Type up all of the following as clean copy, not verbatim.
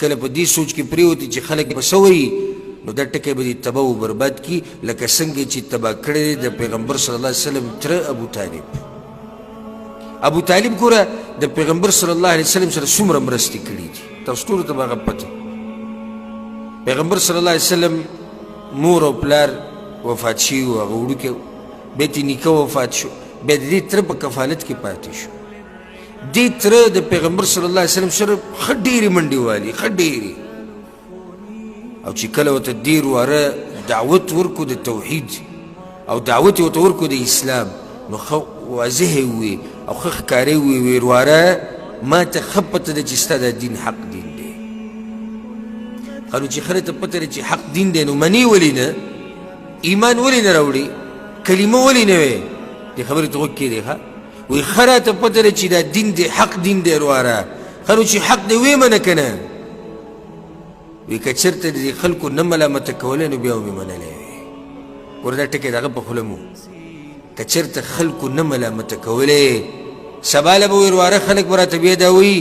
کله په دې سوچ کې پرېوتې چې خلک به څه وایي نو دا ټکی به دې تباه و برباد کي لکه څنګه چې تباه کړی د پیغمبر صلی الله علیه وسلم تره ابو طالب ګوره د پیغمبر صلی الله علیه وسلم سره څومره مرستې کړي دي تاسو ټولو ته به هغه پته پیغمبر صلی الله علیه وسلم مور او پلار وفات شوي وو هغه وړوکی و بیا یې نیکه وفات شو بیا د دې تره په کفالت کې پاتې شو دې تره د پیغمبر صلی الله علیه وسلم سره ښه ډېرې منډې والي ښه ډېرې او چې کله ورته ډېر واره دعوت ورکو د توحید او دعوت یې ورته ورکو د اسلام نو ښه واضح یې ووی او ښه ښکاره یې ووی ورواره ما ته ښه پته ده چې ستا دا دین حق دین دی ښه نو چې خره ته پته ده چې حق دین دی نو منې ولې نه ایمان ولې نه راوړي کلمه ولې نه وی دې خبرې ته غوږ کښېږدې ښه وی ښه راته پته ده چې دا دین دی حق دین دی ورواره ښه نو چې حق دی ویې منه که نه وی که چېرته د دې خلکو نه ملامته کولی نو بیا به مې منلی وی ګوره دا ټکی د هغه په خوله مو که چېرته خلکو نه ملامته کولی سبا له به وی ورواره خلک به راته بیا دا وایي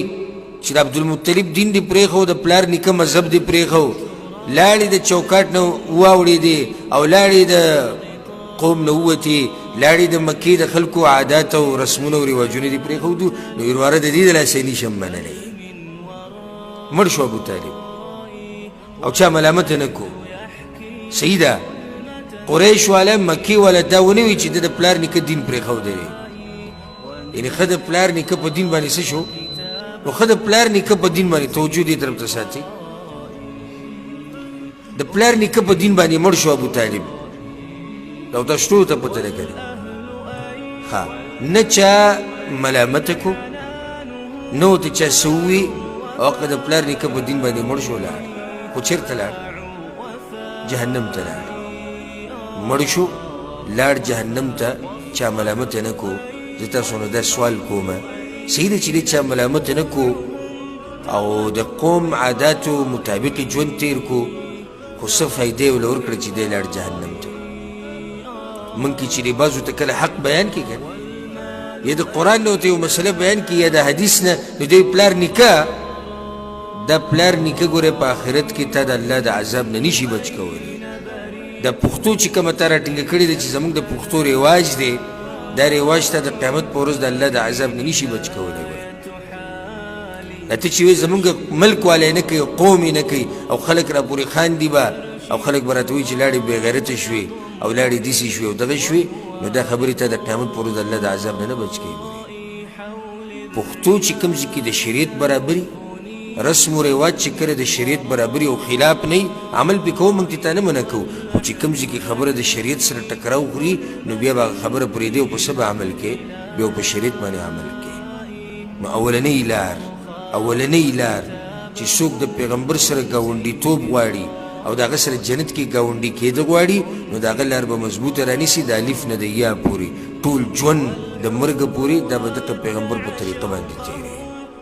چې د عبدالمطلب دین دې پرېښو د پلار نیکه مذهب دې پرېښو لاړې د چوکاټ نه واوړېدې او لاړې د قوم نه ووتې لاړې د مکې د خلکو عادات او رسمونه او رواجونه دې پرېښودو نو وی ورواره د دې د لاسه یې نشم منلی مړ شو ابوطالب او چا ملامت نه کو صحیح ده قریش والا مکی والا دا ونه وي چې د پلار نیکه دین پرېښودی یعنې ښه د پلار نیکه په دین باندې څه شو نو ښه د پلار نیکه په دین باندې توجه دې طرف ته ساتي د پلار نیکه په دین باندې مړ شو ابوطالب او تاسو ټولو ته پته ده که نه ښه نه چا ملامته کو نه ورته چا څه ووي او هغه د پلار نیکه په دین باندې مړ شو لاړ خو چېرته لاړ جهنم ته لاړ مړ شو لاړ جهنم ته چا ملامت نه کو زه تاسو نه دا سوال کوم صحیح ده چې دې چا ملامت نه کو او د قوم عاداتو مطابق ژوند تیر کو خو څه فایدې یې ورله ورکړه چې دی لاړ جهنم ته موږ کې چې دی بعضو ته کله حق بیان کړي که نه یا د قرآن نه ورته یو مسله بیان کړي یا د حدیث نه نو دی پلار نیکه دا پلار نیکه ګوره په آخرت کې تا د الله د عذاب نه نشي بچ کولی د پښتو چې کومه تا راټینګه کړې ده چې زموږ د پښتو رواج دی دا رواج ته د قیامت په ورځ د الله د عذاب نه نشي بچ کولی ګوره ته چې وایي زموږ ملک والی نه کوي قوم یې نه کوي او خلک راپورې خاندي به او خلک به راته وایي چې لاړې بېغیرته شوې او لاړې داسې شوې او دغه شوې نو دا خبرې ته د قیامت په ورځ د الله د عذاب نه بچ کوي ګورې پښتو چې کوم ځای کې د شریعت برابري رسم و رواج چې کله د شریعت برابري او خلاف نه عمل پې کوو موږ ته نه منع کوو خو چې کوم ځای کې خبره د شریعت سره ټکراو خوري نو بیا به خبره پرېږدي او په څه به عمل کوې بیا په شریعت باندې عمل کوې نو اولنۍ لار چې څوک د پیغمبر سره ګاونډیتوب غواړي او د هغه سره جنت کې ګاونډي کېده غواړي نو د هغه لار به مضبوطه رانیسي د الف نه د یا پورې ټول ژوند د مرګه پورې دا به دغه پیغمبر په طریقه باندې تېروي